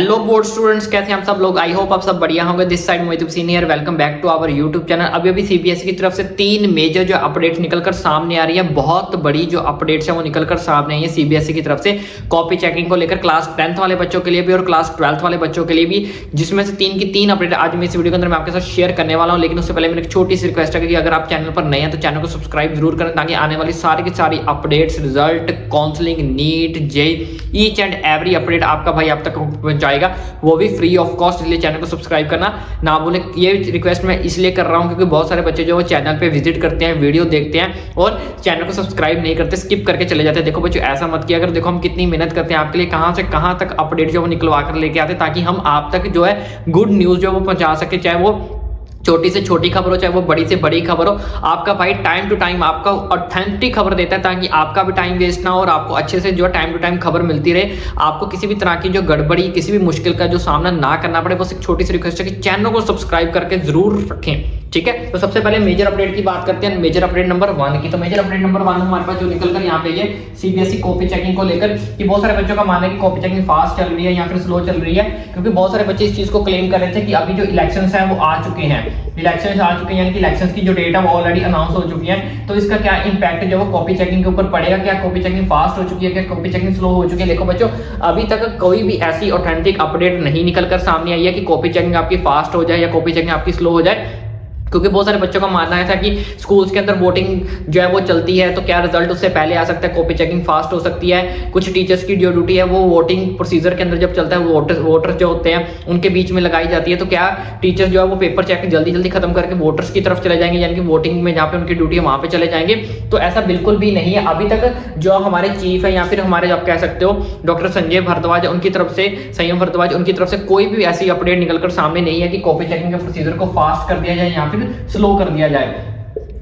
Hello board students, कैसे हैं आप सब लोग। आई होप आप सब बढ़िया होंगे। This side Mohit Hussain here, welcome back to our YouTube channel. अभी सीबीएसई की तरफ से 3 मेजर जो अपडेट्स निकलकर सामने आ रही है। बहुत बड़ी जो अपडेट्स है वो निकलकर सामने आई है सीबीएसई की तरफ से कॉपी चेकिंग को लेकर, क्लास 10th वाले बच्चों के लिए भी और क्लास 12th वाले बच्चों के लिए भी, जिसमें से 3 की 3 अपडेट आज मैं इस वीडियो के अंदर मैं आपके साथ शेयर करने वाला हूं। लेकिन उससे पहले मेरी एक छोटी सी रिक्वेस्ट है कि अगर आप चैनल पर नए हैं तो चैनल को सब्सक्राइब जरूर करें, ताकि आने वाली सारी की सारी updates, result, counselling, NEET, JEE, each and every update आपका भाई आप तक पहुंचाएगा, वो भी फ्री ऑफ कॉस्ट। इसलिए चैनल को सब्सक्राइब करना ना भूलें। ये रिक्वेस्ट मैं इसलिए कर रहा हूं क्योंकि बहुत सारे बच्चे जो चैनल पे विजिट करते हैं, वीडियो देखते हैं और चैनल को सब्सक्राइब नहीं करते, स्किप करके चले जाते हैं। देखो बच्चों, ऐसा मत किया अगर। देखो हम कितनी मेहनत करते हैं आपके लिए, कहां से कहां तक अपडेट जो वो निकलवा कर लेके आते हैं, ताकि हम आप तक जो है गुड न्यूज जो वो पहुंचा सके। चाहे वो छोटी से छोटी खबर हो, चाहे वो बड़ी से बड़ी खबर हो, आपका भाई टाइम टू टाइम आपका ऑथेंटिक खबर देता है, ताकि आपका भी टाइम वेस्ट ना हो और आपको अच्छे से जो टाइम टू टाइम खबर मिलती रहे। आपको किसी भी तरह की जो गड़बड़ी, किसी भी मुश्किल का जो सामना ना करना पड़े। बस एक छोटी सी रिक्वेस्ट है कि चैनल को सब्सक्राइब करके जरूर रखें, ठीक है। तो सबसे पहले मेजर अपडेट की बात करते हैं, मेजर अपडेट नंबर 1 की। तो मेजर अपडेट नंबर 1 हमारे पास जो निकल कर यहाँ पे ये सीबीएसई कॉपी चेकिंग को लेकर कि बहुत सारे बच्चों का मानना है कि कॉपी चेकिंग फास्ट चल रही है या फिर स्लो चल रही है, क्योंकि बहुत सारे बच्चे इस चीज को क्लेम कर रहे थे कि अभी जो इलेक्शंस हैं वो आ चुके हैं, इलेक्शंस आ चुके हैं, यानी कि इलेक्शंस की जो डेट है वो ऑलरेडी अनाउंस हो चुकी है। तो इसका क्या इंपैक्ट जो वो कॉपी चेकिंग के ऊपर पड़ेगा, क्या कॉपी चेकिंग फास्ट हो चुकी है, क्या कॉपी चेकिंग स्लो हो चुकी है। देखो बच्चों, अभी तक कोई भी ऐसी ऑथेंटिक अपडेट नहीं निकलकर सामने आई है कि कॉपी चेकिंग आपकी फास्ट हो जाए या कॉपी चेकिंग आपकी स्लो हो जाए। क्योंकि बहुत सारे बच्चों का मानना है था कि स्कूल्स के अंदर वोटिंग जो है वो चलती है, तो क्या रिजल्ट उससे पहले आ सकता है, कॉपी चेकिंग फास्ट हो सकती है। कुछ टीचर्स की जो ड्यूटी है वो वोटिंग प्रोसीजर के अंदर जब चलता है, वोटर जो होते हैं उनके बीच में लगाई जाती है। तो क्या टीचर्स जो है वो पेपर चेक जल्दी जल्दी खत्म करके वोटर्स की तरफ चले जाएंगे, यानी कि वोटिंग में जहाँ पे उनकी ड्यूटी है वहां पे चले जाएंगे। तो ऐसा बिल्कुल भी नहीं है। अभी तक जो हमारे चीफ है या फिर हमारे आप कह सकते हो डॉक्टर संजय भारद्वाज, उनकी तरफ से, संयम भारद्वाज, उनकी तरफ से कोई भी ऐसी अपडेट निकलकर सामने नहीं है कि कॉपी चेकिंग के प्रोसीजर को फास्ट कर दिया जाए या फिर स्लो कर दिया जाए।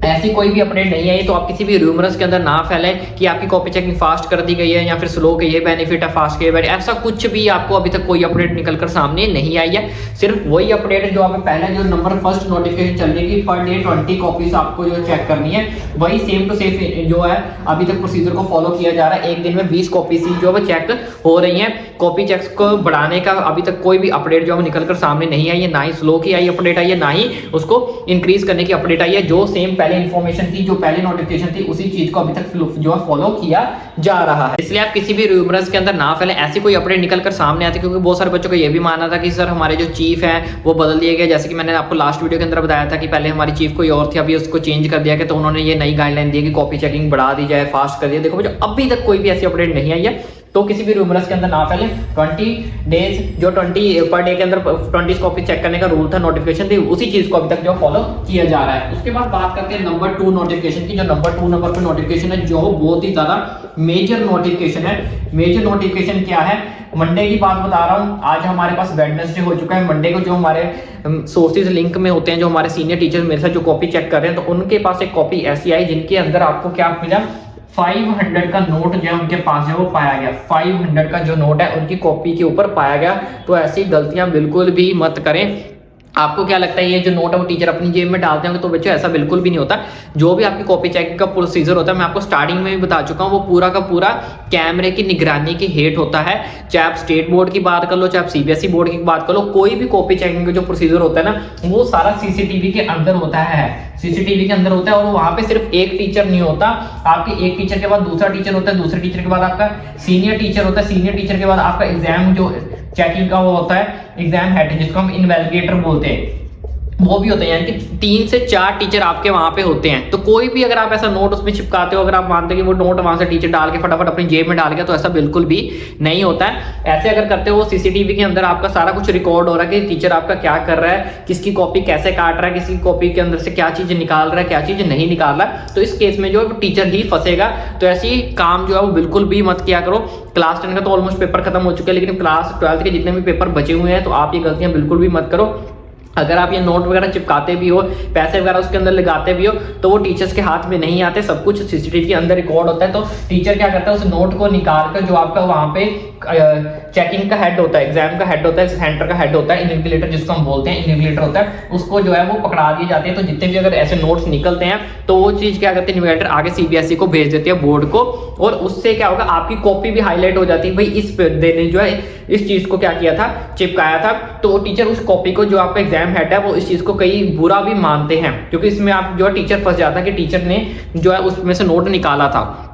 ऐसी कोई भी अपडेट नहीं आई। तो आप किसी भी रूमर्स के अंदर ना फैलें कि आपकी कॉपी चेकिंग फास्ट कर दी गई है या फिर स्लो के ये बेनिफिट है, फास्ट के बेनिफिट, ऐसा कुछ भी आपको अभी तक कोई अपडेट निकलकर सामने नहीं आई है। सिर्फ वही अपडेट जो आपने पहले जो नंबर फर्स्ट नोटिफिकेशन चल रही है कि पर डे 20 कॉपीज आपको जो चेक करनी है, वही सेम टू सेम जो है अभी तक प्रोसीजर को फॉलो किया जा रहा है। एक दिन में 20 कॉपीज जो है चेक हो रही है। कॉपी चेक्स को बढ़ाने का अभी तक कोई भी अपडेट जो है निकलकर सामने नहीं आई है, ना ही स्लो की आई अपडेट आई है, ना ही उसको इंक्रीज करने की अपडेट आई है। जो सेम पहले इंफॉर्मेशन थी, जो पहले नोटिफिकेशन थी, उसी चीज को अभी तक जो है फॉलो किया जा रहा है। इसलिए आप किसी भी रूमर्स के अंदर ना फैले। ऐसी कोई अपडेट निकलकर सामने आती, क्योंकि बहुत सारे बच्चों को यह भी मानना था कि सर हमारे जो चीफ है वो बदल दिए गए। जैसे कि मैंने आपको लास्ट वीडियो के अंदर बताया था कि पहले हमारी चीफ कोई और थी, अभी उसको चेंज कर दिया गया। तो उन्होंने ये नई गाइडलाइन दी कि कॉपी चेकिंग बढ़ा दी जाए, फास्ट कर दिया। देखो बच्चों, अभी तक कोई भी ऐसी अपडेट नहीं आई है। तो किसी भी रूमर्स के अंदर ना फैले। 20 डेज जो 20 पर डे के अंदर 20 कॉपी चेक करने का रूल था, नोटिफिकेशन थी, उसी चीज को अभी तक जो फॉलो किया जा रहा है। उसके बाद बात करते हैं नंबर 2 नोटिफिकेशन की। जो नंबर 2 नंबर पे नोटिफिकेशन है, जो बहुत ही ज्यादा मेजर नोटिफिकेशन है। मेजर नोटिफिकेशन क्या है, मंडे की बात बता रहा हूं। आज हमारे पास वेडनेसडे हो चुका है। मंडे को जो हमारे सोर्सेज लिंक में होते हैं, जो हमारे सीनियर टीचर्स मेरे साथ जो कॉपी चेक कर रहे हैं, तो उनके पास एक कॉपी ऐसी आई जिनके अंदर आपको क्या मिला, 500 का नोट जो है उनके पास है वो पाया गया। 500 का जो नोट है उनकी कॉपी के ऊपर पाया गया। तो ऐसी गलतियां बिल्कुल भी मत करें। आपको क्या लगता है ये जो नोट है वो टीचर अपनी जेब में डालते होंगे? तो बच्चों ऐसा बिल्कुल भी नहीं होता। जो भी आपकी कॉपी चेकिंग का प्रोसीजर होता है, मैं आपको स्टार्टिंग में भी बता चुका हूँ, वो पूरा का पूरा कैमरे की निगरानी के हेठ होता है। चाहे आप स्टेट बोर्ड की बात कर लो, चाहे आप सीबीएसई बोर्ड की बात कर लो, कोई भी कॉपी चेकिंग का जो प्रोसीजर होता है ना, वो सारा सीसीटीवी के अंदर होता है। सीसीटीवी के अंदर होता है और वहां पे सिर्फ एक टीचर नहीं होता, आपके एक टीचर के बाद दूसरा टीचर होता है, दूसरे टीचर के बाद आपका सीनियर टीचर होता है, सीनियर टीचर के बाद आपका एग्जाम जो चेकिंग का वो होता है, एग्जाम हेड, जिसको हम इन्वेस्टिगेटर बोलते हैं, वो भी होते हैं। यानी कि 3 से 4 टीचर आपके वहां पे होते हैं। तो कोई भी अगर आप ऐसा नोट उसमें चिपकाते हो, अगर आप मानते हो कि वो नोट वहां से टीचर डाल के फटाफट अपनी जेब में डाल गया, तो ऐसा बिल्कुल भी नहीं होता है। ऐसे अगर करते हो, सीसीटीवी के अंदर आपका सारा कुछ रिकॉर्ड हो रहा है कि टीचर आपका क्या कर रहा है, किसकी कॉपी कैसे काट रहा है, किसी कॉपी के अंदर से क्या चीज निकाल रहा है, क्या चीज नहीं निकाल रहा है। तो इस केस में जो है वो टीचर ही फंसेगा। तो ऐसी काम जो है वो बिल्कुल भी मत किया करो। क्लास 10 का तो ऑलमोस्ट पेपर खत्म हो चुका है, लेकिन क्लास 12th के जितने भी पेपर बचे हुए हैं, तो आप ये गलतियां बिल्कुल भी मत करो। अगर आप ये नोट वगैरह चिपकाते भी हो, पैसे वगैरह उसके अंदर लगाते भी हो, तो वो टीचर्स के हाथ में नहीं आते, सब कुछ सीसीटीवी के अंदर रिकॉर्ड होता है। तो टीचर क्या करता है, उस नोट को निकाल कर जो आपका वहां पे चेकिंग का हेड होता है, एग्जाम का हेड होता है, सेंटर का हेड होता है, इन्विजिलेटर जिसको हम बोलते हैं, इन्विजिलेटर होता है, उसको जो है वो पकड़ा दी जाती है। तो जितने भी अगर ऐसे नोट्स निकलते हैं तो वो चीज क्या करते हैं, इन्विजिलेटर आगे सीबीएसई को भेज देती है, बोर्ड को, और उससे क्या होगा, आपकी कॉपी भी हाईलाइट हो जाती है, भाई इस बंदे ने जो है इस चीज को क्या किया था, चिपकाया था। तो टीचर उस कॉपी को, जो आपका एग्जाम हेड है, वो इस चीज को कई बुरा भी मानते हैं, क्योंकि इसमें आप जो है टीचर फंस जाता है कि टीचर ने जो है उसमें से नोट निकाला था।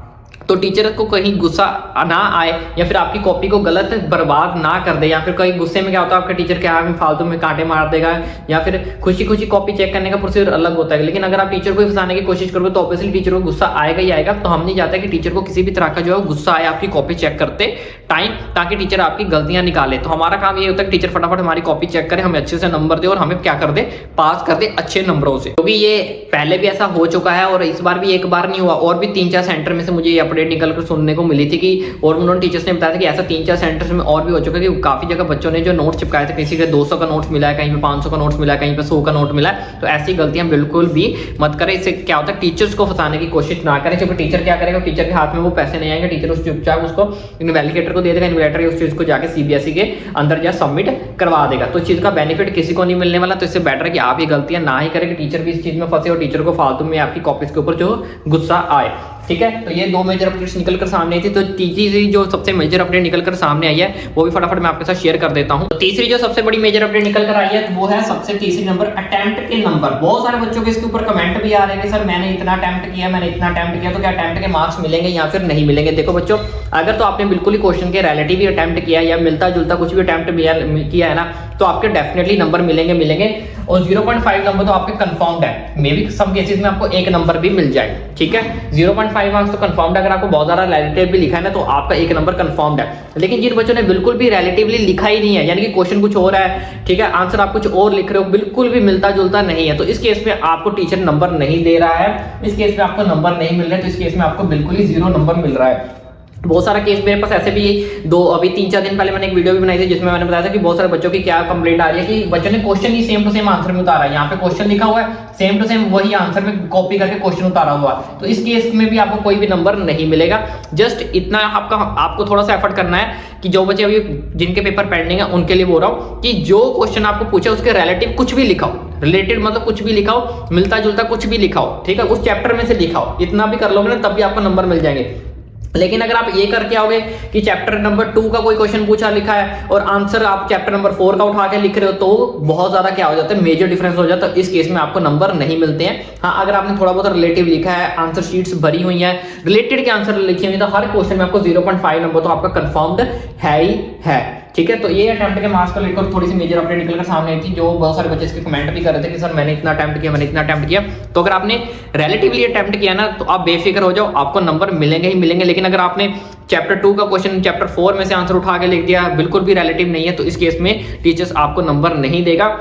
तो टीचर को कहीं गुस्सा ना आए या फिर आपकी कॉपी को गलत बर्बाद ना कर दे, या फिर कहीं गुस्से में क्या होता है, आपका टीचर क्या है फालतू में कांटे मार देगा, या फिर खुशी खुशी कॉपी चेक करने का प्रोसीजर अलग होता है। लेकिन अगर आप टीचर को फंसाने की कोशिश करोगे तो ऑब्वियसली टीचर को गुस्सा आएगा ही आएगा। तो हम नहीं चाहते कि टीचर को किसी भी तरह का जो है गुस्सा आए आपकी कॉपी चेक करते टाइम, ताकि टीचर आपकी गलतियां निकाले। तो हमारा काम ये होता है कि टीचर फटाफट हमारी कॉपी चेक करे, हमें अच्छे से नंबर दे और हमें क्या कर दे, पास कर दे अच्छे नंबरों से। क्योंकि ये पहले भी ऐसा हो चुका है और इस बार भी एक बार नहीं हुआ, और भी 3-4 सेंटर में से मुझे ये अपडेट निकल कर सुनने को मिली थी कि, और उन्होंने टीचर्स ने बताया था कि ऐसा 3-4 सेंटर्स में और भी हो चुका है कि काफी जगह बच्चों ने जो नोट चिपकाए थे, किसी के 200 का नोट्स मिला है, कहीं पे 500 का नोट्स मिला है, कहीं पे 100 का नोट मिला है। तो ऐसी गलतियां बिल्कुल भी मत करें। इससे क्या होता है, टीचर्स को फंसाने की कोशिश ना करें, क्योंकि टीचर क्या करेगा, टीचर के हाथ में वो पैसे नहीं आएंगे, टीचर उस चुपचाप उसको इन्वेलिडेटर को दे देगा, इन्वेलिडेटर उस चीज को जाके सीबीएसई के अंदर जा सबमिट करवा देगा। तो इस चीज का बेनिफिट किसी को नहीं मिलने वाला। तो इससे बेटर है कि आप ये गलतियां ना ही करें कि टीचर भी इस चीज में फंसे और टीचर को फालतू में आपकी कॉपीज के ऊपर जो गुस्सा आए। ठीक है, तो ये 2 मेजर अपडेट्स निकल कर सामने आई थी। तो तीसरी जो सबसे मेजर अपडेट निकल कर सामने आई है वो भी फटाफट मैं आपके साथ शेयर कर देता हूं। तो तीसरी जो सबसे बड़ी मेजर अपडेट निकल कर आई है वो है सबसे तीसरी नंबर, अटेम्प्ट के नंबर। बहुत सारे बच्चों के इसके ऊपर कमेंट भी आ रहे हैं कि सर मैंने इतना अटेम्प्ट किया, मैंने इतना अटेम्प्ट किया, तो क्या अटेम्प्ट के मार्क्स मिलेंगे या फिर नहीं मिलेंगे। देखो बच्चों, अगर तो आपने बिल्कुल ही क्वेश्चन के रिलेटिव ही अटेम्प्ट किया या मिलता जुलता कुछ भी अटेम्प्ट किया है ना, तो आपके डेफिनेटली नंबर मिलेंगे। और 0.5 नंबर तो आपके कंफर्म्ड है, मे बी सम केसेस में आपको 1 नंबर भी मिल जाए। ठीक है, 0.5 मार्क्स तो कंफर्म्ड है। अगर आपको बहुत ज्यादा रिलेटिव भी लिखा है ना, तो आपका 1 नंबर कंफर्म्ड है। लेकिन जिन बच्चों ने बिल्कुल भी रिलेटिवली लिखा ही नहीं है, यानी कि क्वेश्चन कुछ और है, ठीक है, आंसर आप कुछ और लिख रहे हो, बिल्कुल भी मिलता जुलता नहीं है, तो इस केस में आपको टीचर नंबर नहीं दे रहा है, इस केस में आपको नंबर नहीं मिल रहा है, तो इस केस में आपको बिल्कुल ही 0 नंबर मिल रहा है। बहुत सारा केस मेरे पास ऐसे भी अभी 3-4 दिन पहले मैंने एक वीडियो भी बनाई थी जिसमें मैंने बताया था कि बहुत सारे बच्चों की क्या कंप्लेंट आ रही है कि बच्चों ने क्वेश्चन ही सेम टू सेम आंसर में उतारा है। यहाँ पे क्वेश्चन लिखा हुआ है, सेम टू सेम वही आंसर में कॉपी करके क्वेश्चन उतारा हुआ है। तो इस केस में भी आपको कोई भी नंबर नहीं मिलेगा। जस्ट इतना आपको थोड़ा सा एफर्ट करना है कि जो बच्चे अभी जिनके पेपर पेंडिंग है उनके लिए बोल रहा हूँ कि जो क्वेश्चन आपको पूछा उसके रिलेटिव कुछ भी लिखाओ, रिलेटेड मतलब कुछ भी लिखाओ, मिलता जुलता कुछ भी लिखाओ, ठीक है, उस चैप्टर में से लिखाओ। इतना भी कर लोगे ना तब भी आपको नंबर मिल जाएंगे। लेकिन अगर आप ये करके आओगे कि चैप्टर नंबर 2 का कोई क्वेश्चन पूछा लिखा है और आंसर आप चैप्टर नंबर 4 का उठा के लिख रहे हो, तो बहुत ज्यादा क्या हो जाता है, मेजर डिफरेंस हो जाता है। तो इस केस में आपको नंबर नहीं मिलते हैं। हाँ, अगर आपने थोड़ा बहुत रिलेटिव लिखा है, आंसर शीट्स भरी हुई है, रिलेटेड के आंसर लिखे हुए, तो हर क्वेश्चन में आपको 0.5 नंबर तो आपका कंफर्म्ड है ही है। ठीक है, तो ये अटेम्प्ट के मार्क्स को लेकर थोड़ी सी मेजर अपडेट निकलकर सामने आई थी, जो बहुत सारे बच्चे इसके कमेंट भी कर रहे थे कि सर मैंने इतना अटेम्प्ट किया, मैंने इतना अटेम्प्ट किया। तो अगर आपने रिलेटिवली अटेम्प्ट किया ना, तो आप बेफिक्र हो जाओ, आपको नंबर मिलेंगे ही मिलेंगे। लेकिन अगर आपने चैप्टर 2 का क्वेश्चन चैप्टर 4 में से आंसर उठा के लिख दिया, बिल्कुल भी रिलेटिव नहीं है, तो इस केस में टीचर्स आपको नंबर नहीं देगा।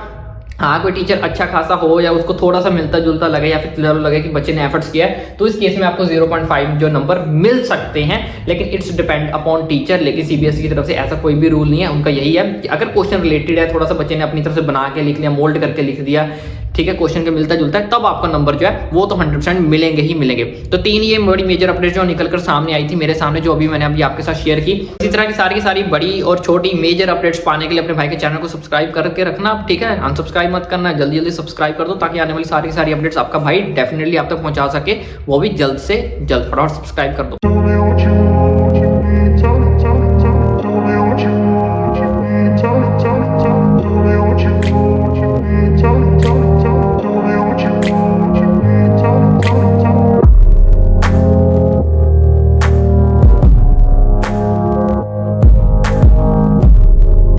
हाँ, कोई टीचर अच्छा खासा हो या उसको थोड़ा सा मिलता जुलता लगे या फिर लगे कि बच्चे ने एफर्ट्स किया है, तो इस केस में आपको 0.5 जो नंबर मिल सकते हैं। लेकिन इट्स डिपेंड अपॉन टीचर। लेकिन सीबीएसई की तरफ से ऐसा कोई भी रूल नहीं है, उनका यही है कि अगर क्वेश्चन रिलेटेड है, थोड़ा सा बच्चे ने अपनी तरफ से बना के लिख लिया, मोल्ड करके लिख दिया, ठीक है, क्वेश्चन के मिलता जुलता है, तब आपका नंबर जो है वो तो 100% मिलेंगे ही मिलेंगे। तो 3 ये बड़ी मेजर अपडेट जो निकलकर सामने आई थी मेरे सामने, जो अभी मैंने अभी आपके साथ शेयर की। इसी तरह की सारी बड़ी और छोटी मेजर अपडेट्स पाने के लिए अपने भाई के चैनल को सब्सक्राइब करके रखना, ठीक है, अनसब्सक्राइब मत करना, जल्दी सब्सक्राइब कर दो, ताकि आने वाली सारी अपडेट्स आपका भाई डेफिनेटली आप तक पहुंचा सके, वो भी जल्द से जल्द। फटाफट सब्सक्राइब कर दो।